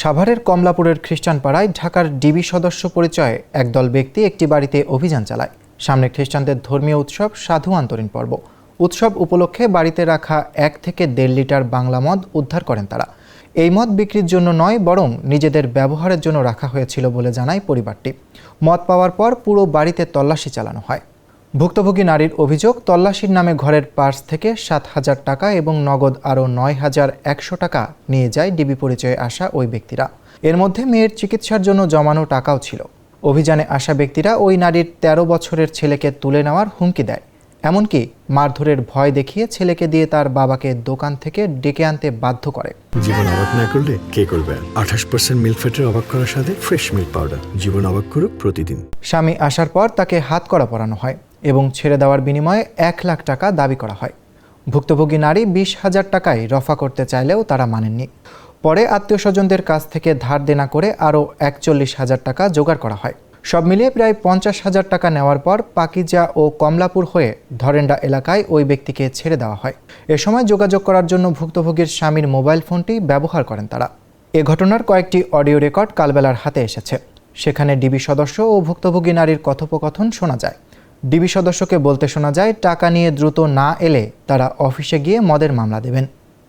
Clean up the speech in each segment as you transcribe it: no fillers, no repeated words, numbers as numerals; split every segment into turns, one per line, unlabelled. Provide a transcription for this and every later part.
সাভারের কমলাপুরের খ্রিস্টান পাড়ায় ঢাকার ডিবি সদস্য পরিচয়ে একদল ব্যক্তি একটি বাড়িতে অভিযান চালায়। সামনে খ্রিস্টানদের ধর্মীয় উৎসব সাধু আন্তরিন পর্ব। উৎসব উপলক্ষে বাড়িতে রাখা 1 থেকে 1.5 লিটার বাংলা মদ উদ্ধার করেন তারা। এই মদ বিক্রির জন্য নয়, বরং নিজেদের ব্যবহারের জন্য রাখা হয়েছিল বলে জানায় পরিবারটি। মদ পাওয়ার পর পুরো বাড়িতে তল্লাশি চালানো হয়। ভুক্তভোগী নারীর অভিযোগ, তল্লাশির নামে ঘরের পার্স থেকে 7,000 টাকা এবং নগদ আরও 9,100 টাকা নিয়ে যায় ডিবি পরিচয়ে আসা ওই ব্যক্তিরা। এর মধ্যে মেয়ের চিকিৎসার জন্য জমানো টাকাও ছিল। অভিযানে আসা ব্যক্তিরা ওই নারীর 13 বছরের ছেলেকে তুলে নেওয়ার হুমকি দেয়। এমনকি মারধরের ভয় দেখিয়ে ছেলেকে দিয়ে তার বাবাকে দোকান থেকে ডেকে আনতে বাধ্য করে।
জীবন অবাক না করলে কে করবে? 28% মিল্ক ফ্যাটের অবাক করার সাথে ফ্রেশ মিল্ক পাউডার। জীবন অবাক করুক প্রতিদিন।
স্বামী আসার পর তাকে হাতকড়া পরানো হয় এবং ছেড়ে দেওয়ার বিনিময়ে 1 লাখ টাকা দাবি করা হয়। ভুক্তভোগী নারী 20,000 টাকায় রফা করতে চাইলেও তারা মানেননি। পরে আত্মীয় স্বজনদের কাছ থেকে ধার দেনা করে আরও 41,000 টাকা জোগাড় করা হয়। সব মিলিয়ে প্রায় 50,000 টাকা নেওয়ার পর পাকিজা ও কমলাপুর হয়ে ধরেন্ডা এলাকায় ওই ব্যক্তিকে ছেড়ে দেওয়া হয়। এ সময় যোগাযোগ করার জন্য ভুক্তভোগীর স্বামীর মোবাইল ফোনটি ব্যবহার করেন তারা। এ ঘটনার কয়েকটি অডিও রেকর্ড কালবেলার হাতে এসেছে। সেখানে ডিবি সদস্য ও ভুক্তভোগী নারীর কথোপকথন শোনা যায়। ডিবি সদস্যকে বলতে শোনা যায়, টাকা নিয়ে দ্রুত না এলে তারা অফিসে গিয়ে মদের মামলা দেবেন।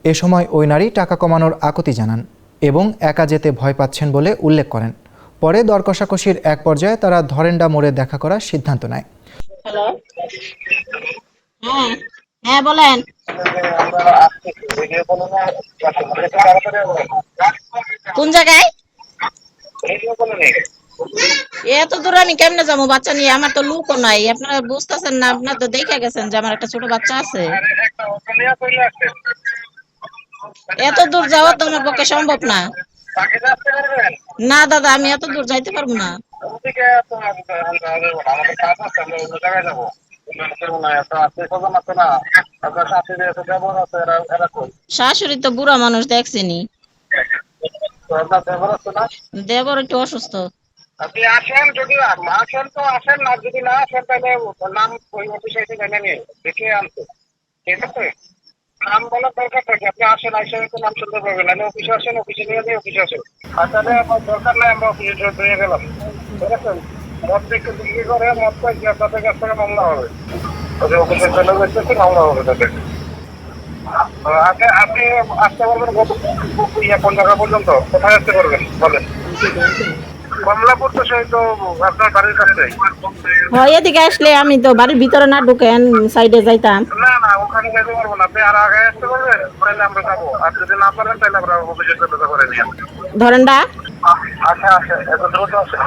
এ সময় ওই নারী টাকা কমানোর আকুতি জানান এবং একা যেতে ভয় পাচ্ছেন বলে উল্লেখ করেন। পরে দর কষাকষির এক পর্যায়ে তারা ধরেন্ডা মোড়ে দেখা করার সিদ্ধান্ত নেয়।
হ্যালো, হ্যাঁ বলেন। কোন জায়গায়? এত দূর আমি কেমনে যাবো বাচ্চা নিয়ে? আমার তো লুকও নাই। আপনারা বুঝতেছেন না? আপনার তো দেখে গেছেন যে আমার একটা ছোট বাচ্চা আছে। এত দূর যাওয়া তো আমার পক্ষে সম্ভব না। না দাদা, আমি এত দূর যাইতে পারবো না। শাশুড়ি তো বুড়া মানুষ, দেখছেনি। দেবর একটু অসুস্থ।
আপনি আসেন, যদি আসেন তো আসেন, না যদি না আসেন তাহলে নাম ওই অফিসে এসে জেনে নিয়ে দেখে আনতে, ঠিক আছে? নাম বলার দরকার থাকে, আপনি আসেন, আসে তো নাম শুনতে পারবেন, নাহলে অফিসে আসেন, অফিসে নিয়ে যাই, অফিসে আসেন। আর তাহলে আমার দরকার নাই, আমরা অফিসে দিয়ে গেলাম, ঠিক আছে? মদ দেখে বিক্রি করে মদ পাই তাদের কাছ থেকে মামলা হবে, ওদের অফিসে চলে যাচ্ছে, মামলা হবে তাদের। আগে আপনি আসতে পারবেন কোন জায়গা পর্যন্ত? কোথায় আসতে পারবেন বলেন? কমলাপুর তো সেই তো আপনার বাড়ির কাছে।
হয়, এদিকে আসলে আমি তো বাড়ির ভিতরে না ঢুকেন সাইডে যাইতাম।
না না, ওখানে যেতে পারবো না। আপনি আর আগে আসতে পারবেন, তাহলে আমরা যাবো। আর যদি না পারেন তাহলে আমরা অফিসে চলে করে নিয়ে
ধরেন্ডা।
আচ্ছা আচ্ছা, এত দ্রুত আছে।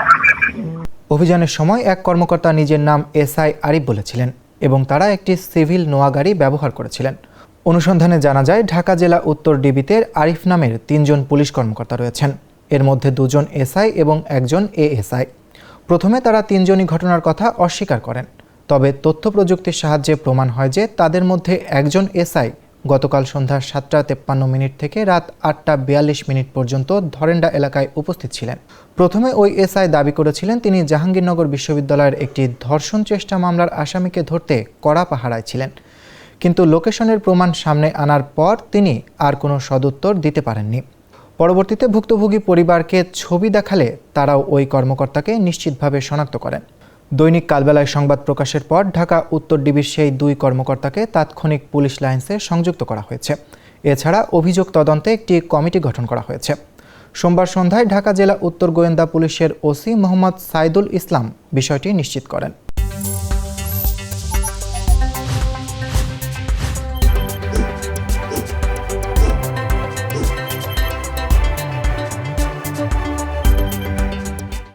অভিযানের সময় এক কর্মকর্তা নিজের নাম এসআই আরিফ বলেছিলেন এবং তারা একটি সিভিল নোয়া গাড়ি ব্যবহার করেছিলেন। অনুসন্ধানে জানা যায়, ঢাকা জেলা উত্তর ডিবিতে আরিফ নামের 3 জন পুলিশ কর্মকর্তা রয়েছেন। এর মধ্যে 2 জন এসআই এবং 1 জন এএসআই। প্রথমে তারা 3 জনই ঘটনার কথা অস্বীকার করেন। তবে তথ্য প্রযুক্তির সাহায্যে প্রমাণ হয় যে তাদের মধ্যে 1 জন এসআই গতকাল সন্ধ্যা 7:53 থেকে রাত 8:42 পর্যন্ত ধরেন্ডা এলাকায় উপস্থিত ছিলেন। প্রথমে ওই এসআই দাবি করেছিলেন তিনি জাহাঙ্গীরনগর বিশ্ববিদ্যালয়ের একটি ধর্ষণ চেষ্টা মামলার আসামিকে ধরতে কড়া পাহারায় ছিলেন। কিন্তু লোকেশনের প্রমাণ সামনে আনার পর তিনি আর কোনো সদুত্তর দিতে পারেননি। পরবর্তীতে ভুক্তভোগী পরিবারকে ছবি দেখালে তারাও ওই কর্মকর্তাকে নিশ্চিতভাবে শনাক্ত করেন। দৈনিক কালবেলায় সংবাদ প্রকাশের পর ঢাকা উত্তর ডিবির সেই 2 কর্মকর্তাকে তাৎক্ষণিক পুলিশ লাইন্সে সংযুক্ত করা হয়েছে। এছাড়া অভিযোগ তদন্তে একটি কমিটি গঠন করা হয়েছে। সোমবার সন্ধ্যায় ঢাকা জেলা উত্তর গোয়েন্দা পুলিশের ওসি মোহাম্মদ সাইদুল ইসলাম বিষয়টি নিশ্চিত করেন।